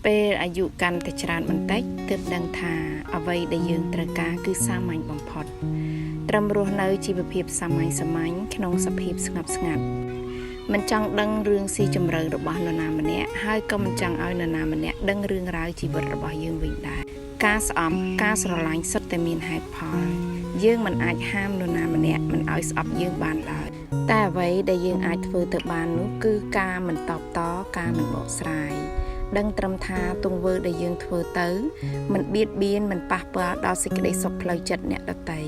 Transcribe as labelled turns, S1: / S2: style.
S1: ពេលអាយុកាន់តែច្រើនបន្តិចទើបដឹងថាអ្វីដែលយើងត្រូវការគឺសាមញ្ញបំផុតត្រឹមរស់នៅជីវភាពសាមញ្ញក្នុងសភាពស្ងប់ស្ងាត់មិនចង់ដឹងរឿងស៊ីជម្រៅរបស់នរណាម្នាក់ហើយក៏មិនចង់ឲ្យនរណាម្នាក់ដឹងរឿងរ៉ាវជីវិតរបស់យើងវិញដែរការស្អប់ការស្រឡាញ់សុទ្ធតែមានហេតុផលយើងមិនអាចហាមនរណាម្នាក់មិនឲ្យស្អប់យើងបានឡើយតែអ្វីដែលយើងអាចធ្វើទៅបាននោះគឺការមិនតបតការមិនបកស្រាយដឹងត្រឹមថាទង្វើដែលយើងធ្វើទៅមិនបៀតបៀនមិនប៉ះពាល់ដល់សេចក្តីសុខផ្លូវចិត្តអ្នកដទៃ